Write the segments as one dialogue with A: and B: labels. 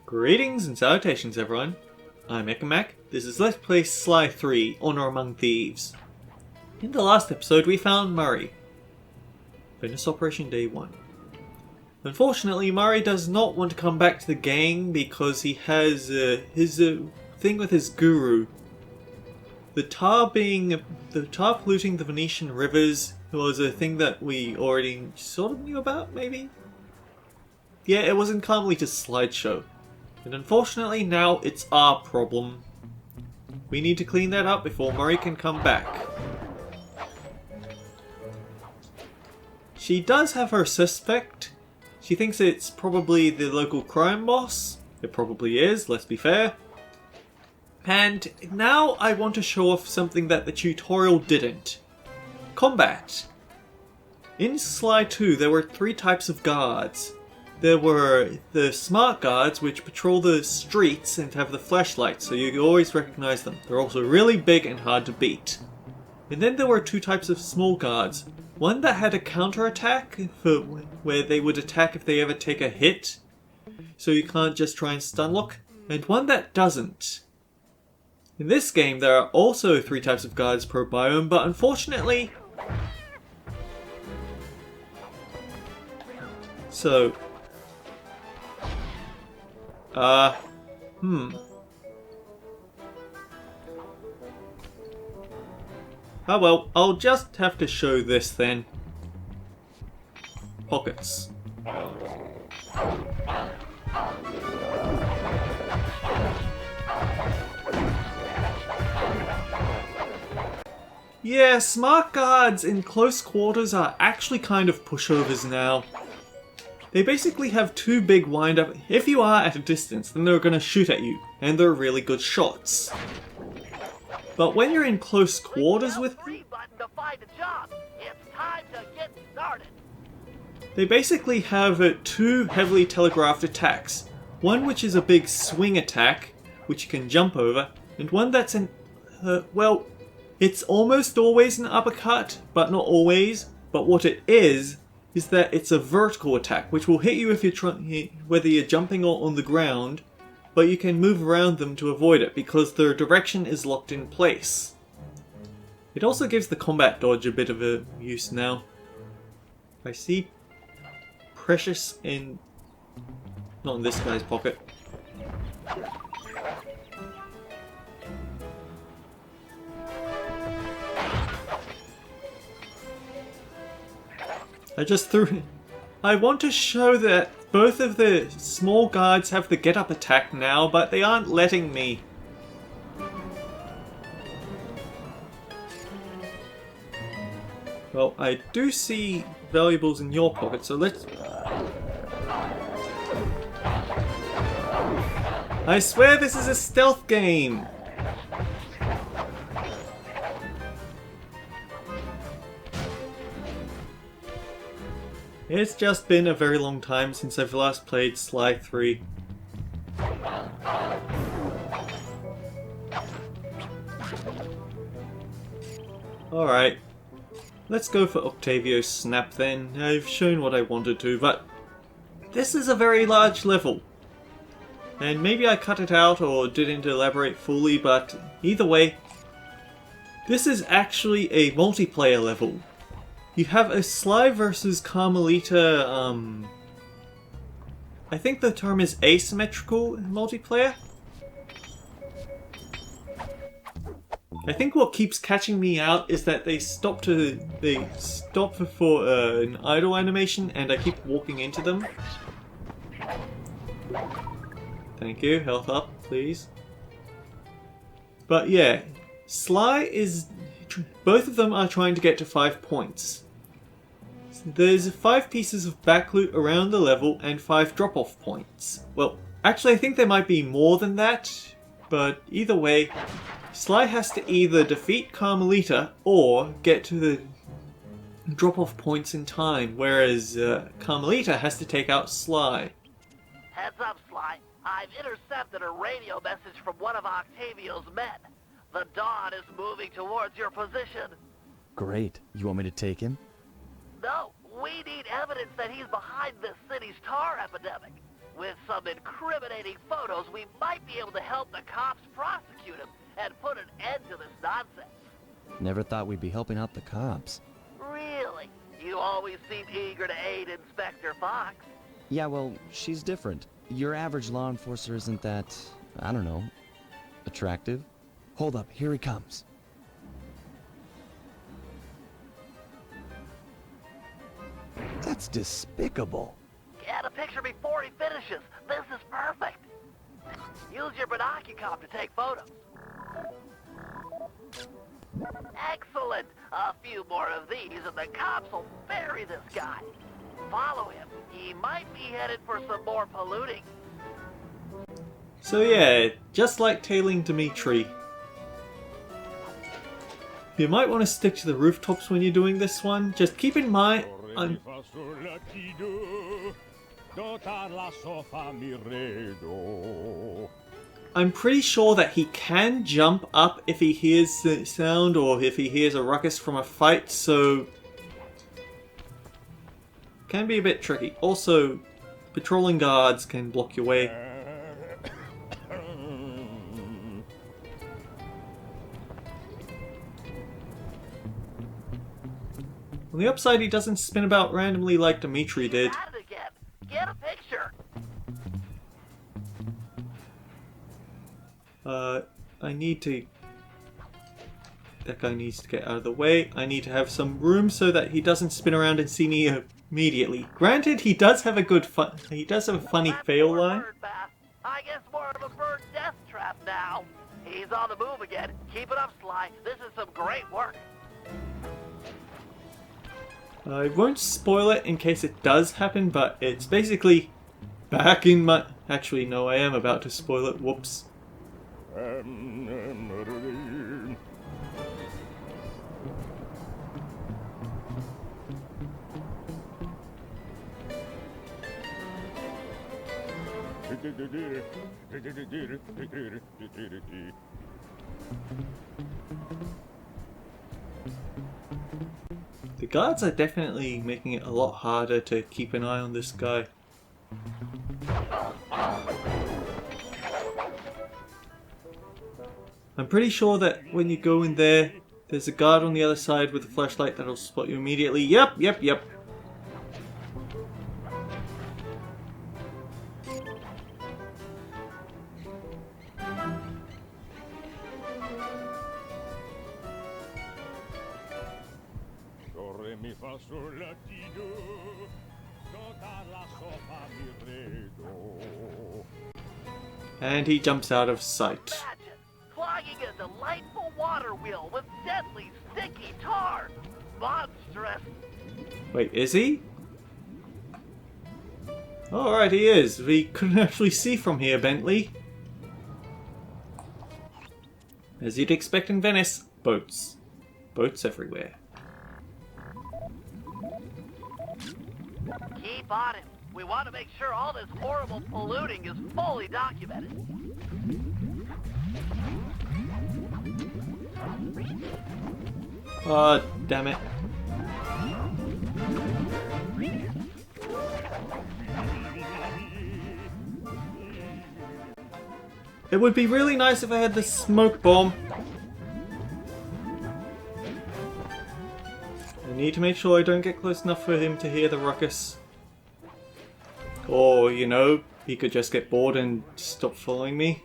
A: Greetings and salutations everyone, I'm Ekamac. This is Let's Play Sly 3, Honor Among Thieves. In the last episode we found Murray. Fitness Operation Day 1. Unfortunately Murray does not want to come back to the gang because he has his thing with his guru. The tar polluting the Venetian rivers was a thing that we already sort of knew about, maybe? Yeah, it was in Carmelita's slideshow. And unfortunately now it's our problem. We need to clean that up before Murray can come back. She does have her suspect. She thinks it's probably the local crime boss. It probably is, let's be fair. And now I want to show off something that the tutorial didn't. Combat. In Sly 2 there were 3 types of guards. There were the smart guards, which patrol the streets and have the flashlights, so you always recognize them. They're also really big and hard to beat. And then there were 2 types of small guards. One that had a counterattack, for where they would attack if they ever take a hit, so you can't just try and stun lock, and one that doesn't. In this game there are also 3 types of guards per biome, but unfortunately... So... Oh well, I'll just have to show this then. Pockets. Yeah, smart guards in close quarters are actually kind of pushovers now. They basically have 2 big wind-up. If you are at a distance, then they're going to shoot at you, and they're really good shots. But when you're in close quarters with them, they basically have 2 heavily telegraphed attacks. One which is a big swing attack, which you can jump over, and one that's an... well, it's almost always an uppercut, but not always. But what it is that it's a vertical attack, which will hit you if you're whether you're jumping or on the ground, but you can move around them to avoid it because their direction is locked in place. It also gives the combat dodge a bit of a use now. I see Precious in... not in this guy's pocket. I just threw it. I want to show that both of the small guards have the get-up attack now, but they aren't letting me. Well, I do see valuables in your pocket, so let's... I swear this is a stealth game! It's just been a very long time since I've last played Sly 3. Alright, let's go for Octavio's snap then. I've shown what I wanted to, but this is a very large level. And maybe I cut it out or didn't elaborate fully, but either way, this is actually a multiplayer level. You have a Sly versus Carmelita, I think the term is asymmetrical multiplayer? I think what keeps catching me out is that they stop for an idle animation and I keep walking into them. Thank you, health up, please. But yeah, Sly is... both of them are trying to get to 5 points. There's 5 pieces of back loot around the level and 5 drop-off points. Well, actually I think there might be more than that, but either way, Sly has to either defeat Carmelita or get to the drop-off points in time, whereas Carmelita has to take out Sly.
B: Heads up, Sly. I've intercepted a radio message from one of Octavio's men. The Dawn is moving towards your position.
C: Great. You want me to take him?
B: No, we need evidence that he's behind this city's tar epidemic. With some incriminating photos, we might be able to help the cops prosecute him and put an end to this nonsense.
C: Never thought we'd be helping out the cops.
B: Really? You always seem eager to aid Inspector Fox.
C: Yeah, well, she's different. Your average law enforcer isn't that, I don't know, attractive? Hold up, here he comes. That's despicable.
B: Get a picture before he finishes. This is perfect. Use your binocular to take photos. Excellent. A few more of these and the cops will bury this guy. Follow him. He might be headed for some more polluting.
A: So yeah, just like tailing Dimitri. You might want to stick to the rooftops when you're doing this one. Just keep in mind, I'm pretty sure that he can jump up if he hears the sound or if he hears a ruckus from a fight, so can be a bit tricky. Also, patrolling guards can block your way. On the upside, he doesn't spin about randomly like Dimitri did.
B: At it again. Get a picture.
A: I need to... That guy needs to get out of the way. I need to have some room so that he doesn't spin around and see me immediately. Granted, he does have a good he does have a funny
B: That's
A: fail
B: more
A: line.
B: bird bath. I guess more of a bird death trap now. He's on the move again. Keep it up, Sly. This is some great work.
A: I won't spoil it in case it does happen, but it's basically back in my... Actually, no, I am about to spoil it. Whoops. The guards are definitely making it a lot harder to keep an eye on this guy. I'm pretty sure that when you go in there, there's a guard on the other side with a flashlight that'll spot you immediately. Yep. And he jumps out of sight.
B: Imagine clogging a delightful water wheel with deadly sticky tar. Monstrous.
A: Wait, is he? Alright, he is. We couldn't actually see from here, Bentley. As you'd expect in Venice, boats. Boats everywhere.
B: Keep on him. We want to make sure all this horrible polluting is fully documented.
A: Oh, damn it. It would be really nice if I had the smoke bomb. I need to make sure I don't get close enough for him to hear the ruckus. Or, you know, he could just get bored and stop following me.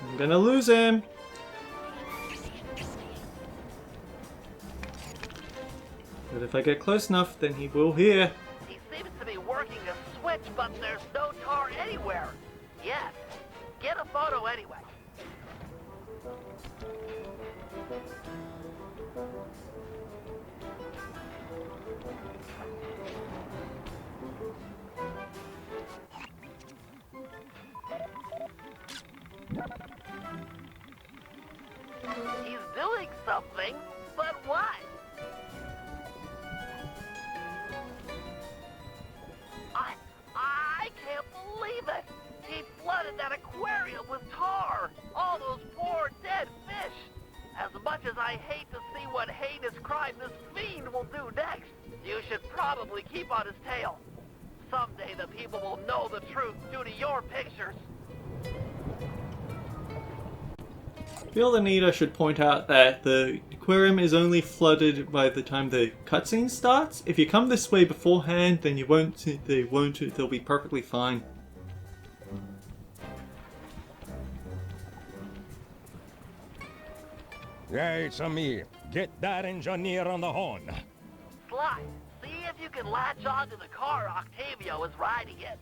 A: I'm gonna lose him. But if I get close enough, then he will hear.
B: He seems to be working a switch, but there's no tar anywhere. Yet. Get a photo anyway. He's doing something, but what? I can't carefully keep on his tail. Someday the people will know the truth due to your pictures.
A: I feel the need I should point out that the aquarium is only flooded by the time the cutscene starts. If you come this way beforehand, then they'll be perfectly fine.
D: Yeah, it's a me. Get that engineer on the horn.
B: Sly, see if you can latch onto the car Octavio is riding in.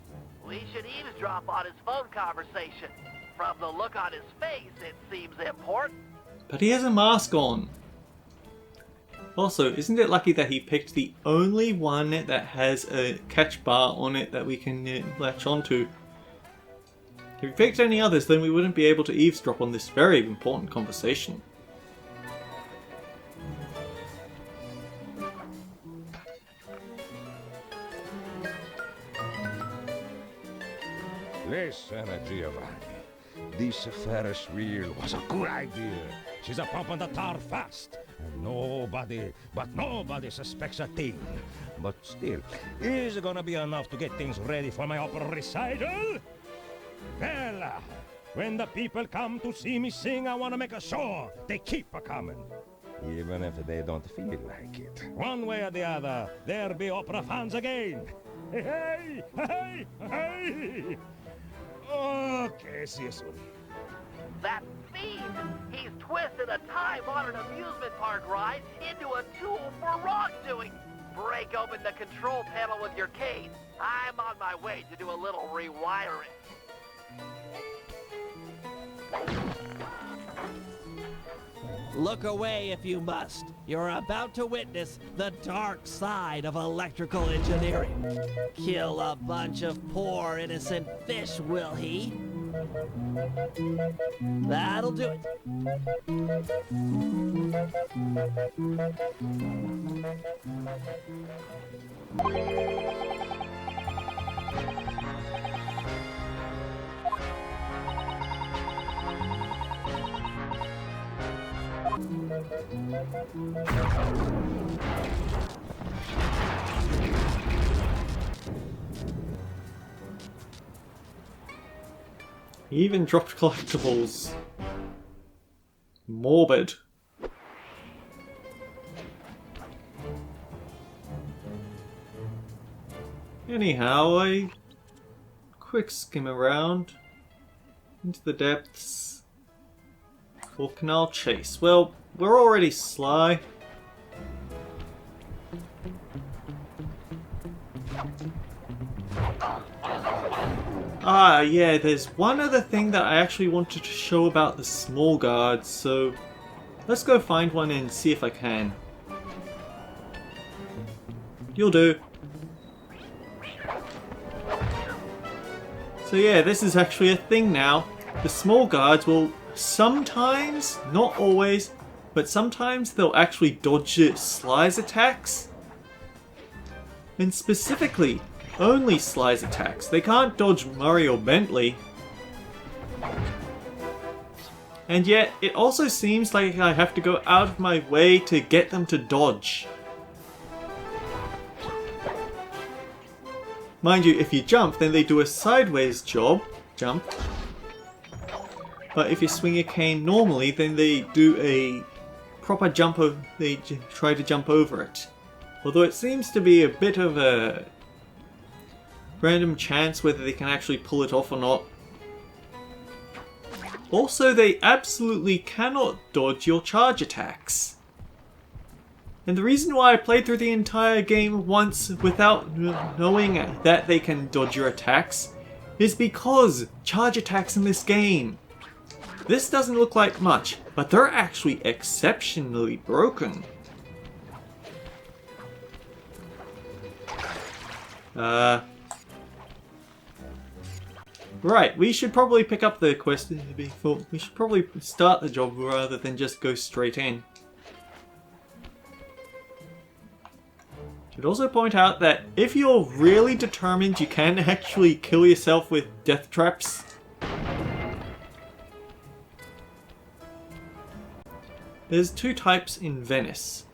B: We should eavesdrop on his phone conversation. From the look on his face, it seems important.
A: But he has a mask on. Also, isn't it lucky that he picked the only one that has a catch bar on it that we can latch onto? If he picked any others, then we wouldn't be able to eavesdrop on this very important conversation.
D: Listen, Giovanni. This Ferris wheel was a good idea. She's a pumping the tar fast. And nobody suspects a thing. But still, is it gonna be enough to get things ready for my opera recital? Well, when the people come to see me sing, I want to make sure they keep a-coming. Even if they don't feel like it. One way or the other, there'll be opera fans again. Hey, hey, hey! Okay, see you soon.
B: That fiend! He's twisted a time-honored amusement park ride into a tool for wrongdoing. Break open the control panel with your cane. I'm on my way to do a little rewiring.
E: Look away if you must. You're about to witness the dark side of electrical engineering. Kill a bunch of poor innocent fish, will he? That'll do it.
A: He even dropped collectibles. Morbid. Anyhow, I quick skim around into the depths for Canal Chase. Well, we're already Sly. Ah, yeah, there's one other thing that I actually wanted to show about the small guards, so let's go find one and see if I can. You'll do. So yeah, this is actually a thing now. The small guards will sometimes, not always, but sometimes they'll actually dodge Sly's attacks. And specifically, only Sly's attacks. They can't dodge Murray or Bentley. And yet, it also seems like I have to go out of my way to get them to dodge. Mind you, if you jump, then they do a sideways jump. But if you swing a cane normally, then they do a proper jump. They try to jump over it. Although it seems to be a bit of a random chance whether they can actually pull it off or not. Also, they absolutely cannot dodge your charge attacks. And the reason why I played through the entire game once without knowing that they can dodge your attacks is because charge attacks in this game. This doesn't look like much, but they're actually exceptionally broken. Right, we should probably pick up the quest before. We should probably start the job rather than just go straight in. Should also point out that if you're really determined, you can actually kill yourself with death traps. There's two types in Venice.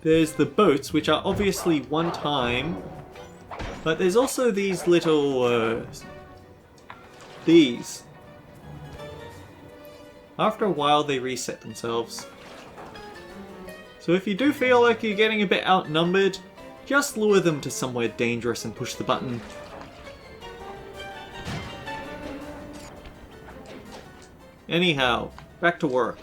A: there's the boats, which are obviously one time, but there's also these little, these. After a while they reset themselves. So if you do feel like you're getting a bit outnumbered, just lure them to somewhere dangerous and push the button. Anyhow, back to work.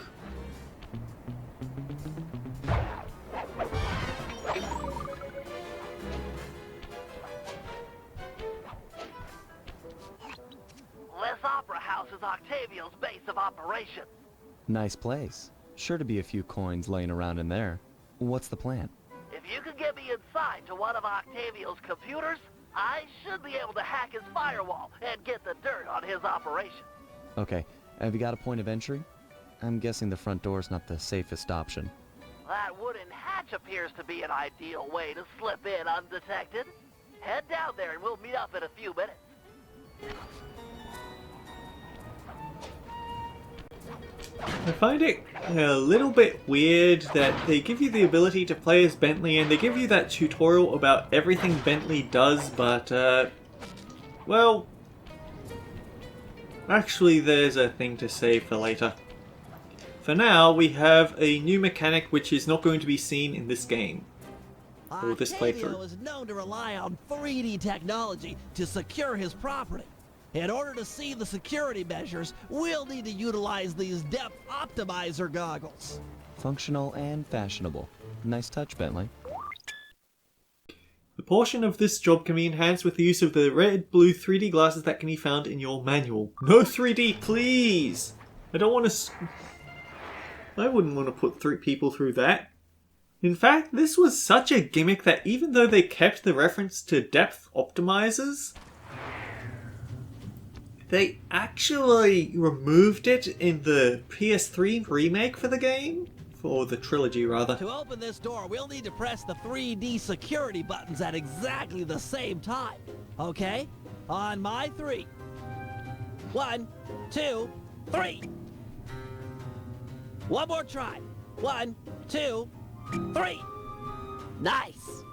B: This opera house is Octavio's base of operations.
C: Nice place. Sure to be a few coins laying around in there. What's the plan?
B: If you can get me inside to one of Octavio's computers, I should be able to hack his firewall and get the dirt on his operation.
C: Okay, have you got a point of entry? I'm guessing the front door's not the safest option.
B: That wooden hatch appears to be an ideal way to slip in undetected. Head down there and we'll meet up in a few minutes.
A: I find it a little bit weird that they give you the ability to play as Bentley and they give you that tutorial about everything Bentley does, but, well, actually there's a thing to save for later. For now, we have a new mechanic which is not going to be seen in this game, or this
E: Octavio
A: playthrough.
E: is known to rely on 3D technology to secure his property. In order to see the security measures, we'll need to utilize these depth optimizer goggles.
C: Functional and fashionable. Nice touch, Bentley.
A: The portion of this job can be enhanced with the use of the red-blue 3D glasses that can be found in your manual. No 3D, please! I don't want to... I wouldn't want to put 3 people through that. In fact, this was such a gimmick that even though they kept the reference to depth optimizers, they actually removed it in the PS3 remake for the game? For the trilogy, rather.
E: To open this door, we'll need to press the 3D security buttons at exactly the same time. Okay? On my 3. 1, 2, 3. One more try. 1, 2, 3. Nice.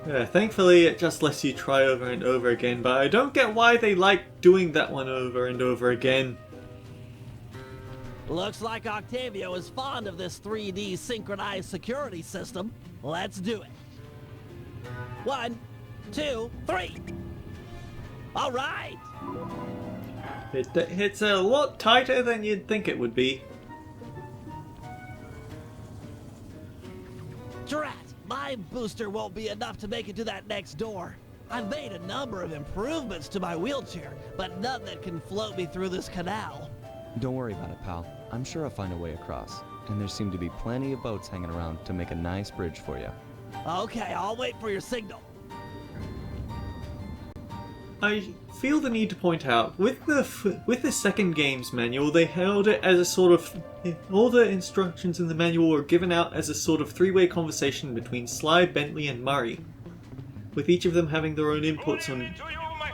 A: Thankfully, it just lets you try over and over again, but I don't get why they like doing that one over and over again.
E: Looks like Octavio is fond of this 3D synchronized security system. Let's do it. 1, 2, 3. All right.
A: It's a lot tighter than you'd think it would be.
E: Drat, my booster won't be enough to make it to that next door. I've made a number of improvements to my wheelchair, but none that can float me through this canal.
C: Don't worry about it, pal. I'm sure I'll find a way across. And there seem to be plenty of boats hanging around to make a nice bridge for you.
E: Okay, I'll wait for your signal.
A: I feel the need to point out, with the second game's manual, they held it as a sort of... all the instructions in the manual were given out as a sort of 3-way conversation between Sly, Bentley and Murray, with each of them having their own inputs on...
D: To you, my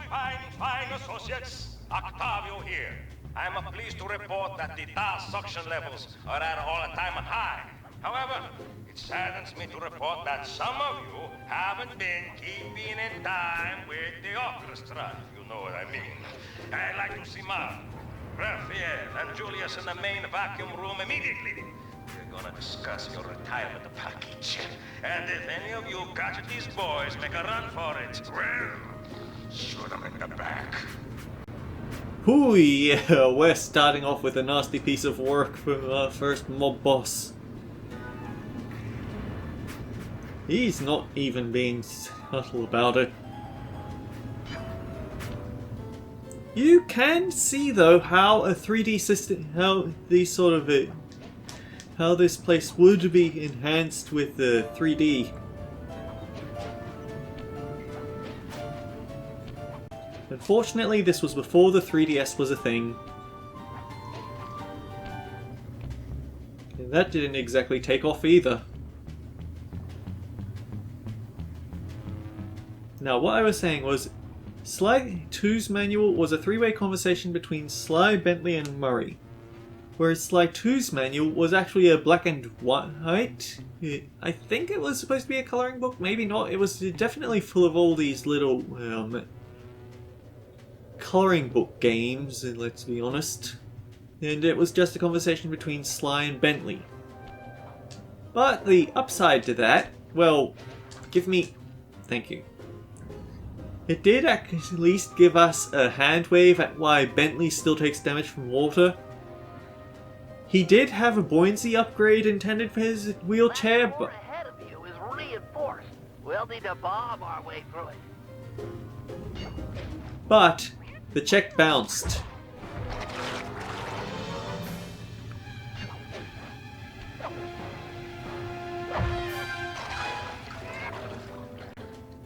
D: fine associates, Octavio here. I'm pleased to report that the tar suction levels are at an all-time high. However, it saddens me to report that some of you haven't been keeping in time with the orchestra, if you know what I mean. I'd like to see Mark, Raphael, and Julius in the main vacuum room immediately. We're gonna discuss your retirement package. And if any of you catch these boys make a run for it, well, shoot them in the back.
A: Ooh, yeah, we're starting off with a nasty piece of work from our first mob boss. He's not even being subtle about it. You can see though how a 3D system, how this place would be enhanced with the 3D. Unfortunately, this was before the 3DS was a thing. And that didn't exactly take off either. Now, what I was saying was, Sly 2's manual was a 3-way conversation between Sly, Bentley and Murray. whereas Sly 2's manual was actually a black and white. I think it was supposed to be a colouring book, maybe not. It was definitely full of all these little colouring book games, let's be honest. And it was just a conversation between Sly and Bentley. But the upside to that, well, thank you. It did at least give us a hand wave at why Bentley still takes damage from water. He did have a buoyancy upgrade intended for his wheelchair,
B: That door ahead of you is reinforced. We'll need to bomb our way through it.
A: but the check bounced.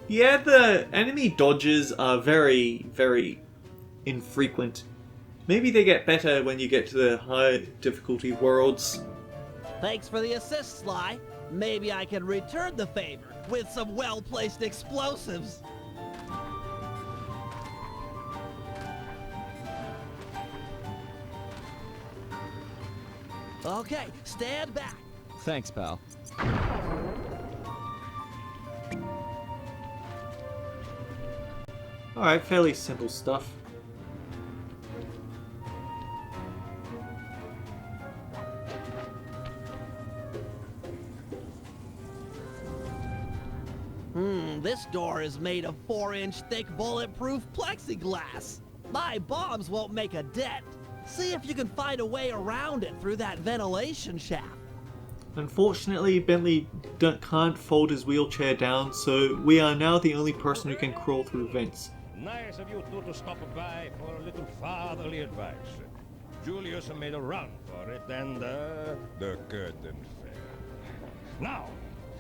A: Yeah, the enemy dodges are very, very infrequent. Maybe they get better when you get to the high difficulty worlds.
E: Thanks for the assist, Sly. Maybe I can return the favor with some well-placed explosives. Okay, stand back.
C: Thanks, pal.
A: Alright, fairly simple stuff.
E: This door is made of 4-inch thick bulletproof plexiglass. My bombs won't make a dent. See if you can find a way around it through that ventilation shaft.
A: Unfortunately, Bentley can't fold his wheelchair down, so we are now the only person who can crawl through vents.
D: Nice of you two to stop by for a little fatherly advice. Julius made a run for it, and the curtain fell. Now,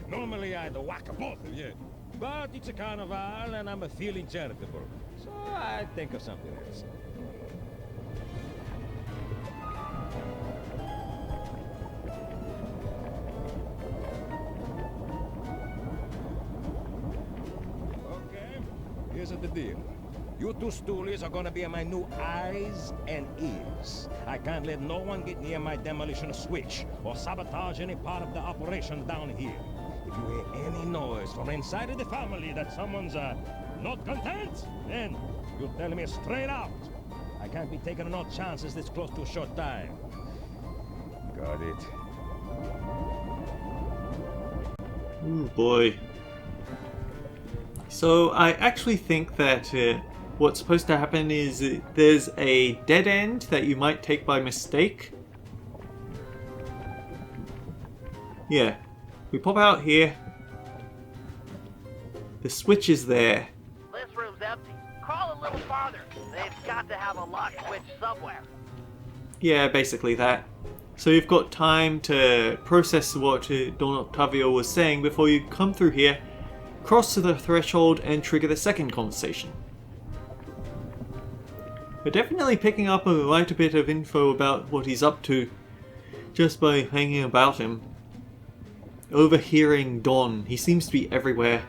D: normally I'd whack both of you, but it's a carnival and I'm feeling charitable, so I think of something else. Okay, here's the deal. You two stoolies are gonna be my new eyes and ears. I can't let no one get near my demolition switch or sabotage any part of the operation down here. If you hear any noise from inside of the family that someone's not content, then you tell me straight out. I can't be taking no chances this close to a short time. Got it.
A: Ooh boy. So I actually think that what's supposed to happen is there's a dead end that you might take by mistake. Yeah. We pop out here. The switch is there.
B: This room's empty. Crawl a little farther. They've got to have a lock switch somewhere.
A: Yeah, basically that. So you've got time to process what Don Octavio was saying before you come through here, cross to the threshold, and trigger the second conversation. We're definitely picking up quite a bit of info about what he's up to just by hanging about him. Overhearing Don. He seems to be everywhere.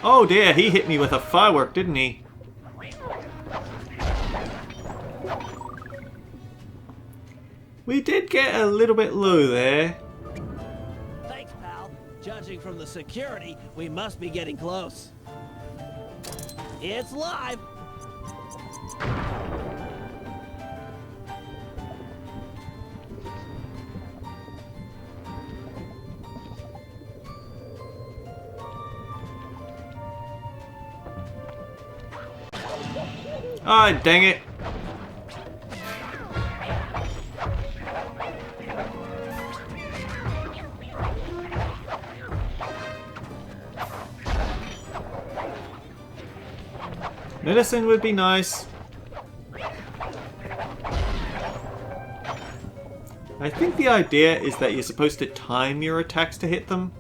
A: Oh dear, he hit me with a firework, didn't he? We did get a little bit low there.
E: Thanks, pal. Judging from the security, we must be getting close. It's live.
A: Ah, dang it. Medicine would be nice. I think the idea is that you're supposed to time your attacks to hit them.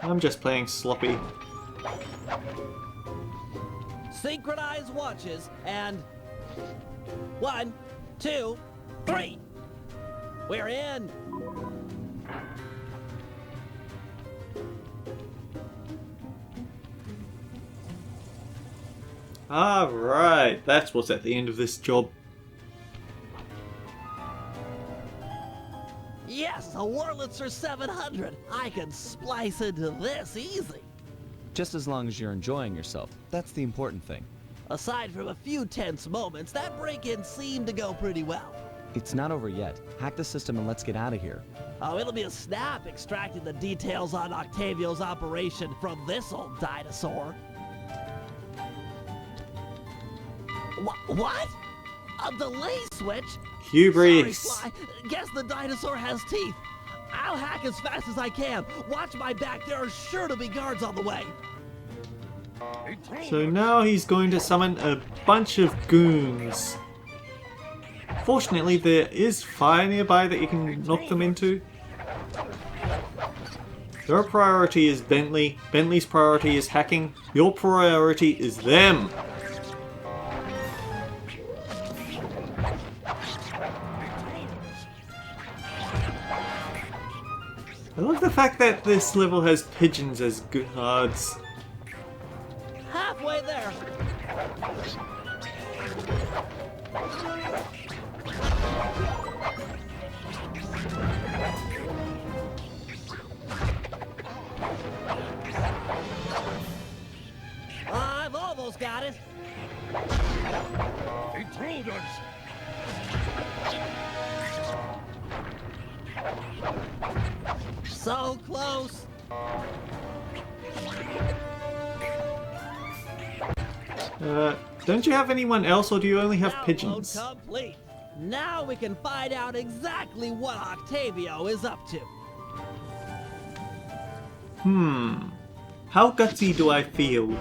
A: I'm just playing sloppy.
E: Synchronize watches and 1, 2, 3. We're in.
A: Alright, that's what's at the end of this job.
E: Yes, a Wurlitzer 700. I can splice into this easy.
C: Just as long as you're enjoying yourself. That's the important thing.
E: Aside from a few tense moments, that break-in seemed to go pretty well.
C: It's not over yet. Hack the system and let's get out of here.
E: Oh, it'll be a snap extracting the details on Octavio's operation from this old dinosaur. What? A delay switch?
A: Hubris.
E: Sorry, Sly. Guess the dinosaur has teeth. I'll hack as fast as I can. Watch my back. There are sure to be guards on the way.
A: So now he's going to summon a bunch of goons. Fortunately, there is fire nearby that you can knock them into. Your priority is Bentley. Bentley's priority is hacking. Your priority is them. I love the fact that this level has pigeons as guards.
E: Halfway there. I've almost got it.
D: Intruders!
E: So close.
A: Don't you have anyone else, or do you only have
E: Download
A: pigeons?
E: complete. Now we can find out exactly what Octavio is up to.
A: How gutsy do I feel?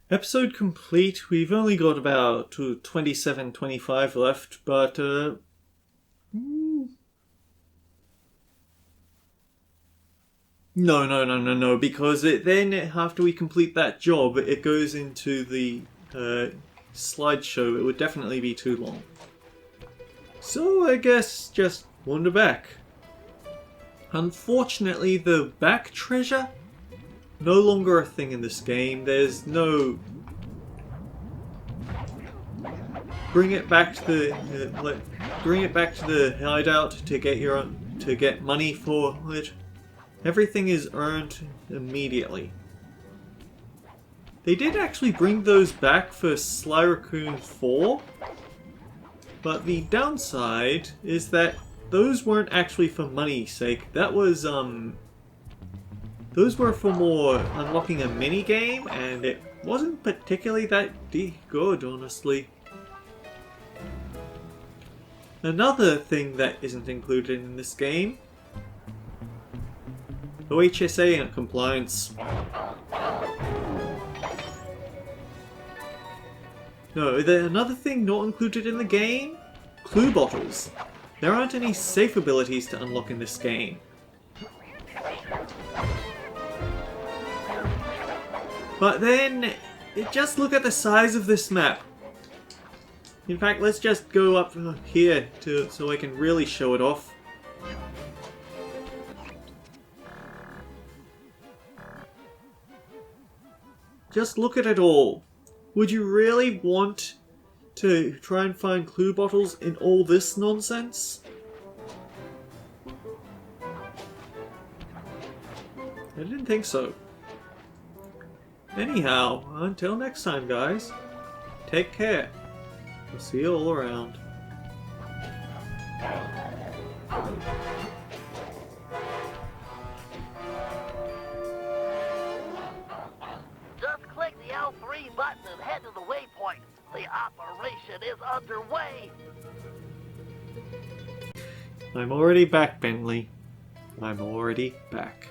A: Episode complete. We've only got about 27, 25 left, but No, because then after we complete that job, it goes into the slideshow. It would definitely be too long. So I guess just wander back. Unfortunately, the back treasure, no longer a thing in this game. There's no bring it back to the hideout to get money for it. Everything is earned immediately. They did actually bring those back for Sly Raccoon 4, but the downside is that those weren't actually for money's sake. That was, those were for more unlocking a mini game, and it wasn't particularly that good, honestly. Another thing that isn't included in this game: OHSA compliance. No, another thing not included in the game? Clue bottles. There aren't any safe abilities to unlock in this game. But then, just look at the size of this map. In fact, let's just go up here so I can really show it off. Just look at it all. Would you really want to try and find clue bottles in all this nonsense? I didn't think so. Anyhow, until next time, guys. Take care. We'll see you all around.
B: Just click the L3 button and head to the waypoint. The operation is underway.
A: I'm already back, Bentley. I'm already back.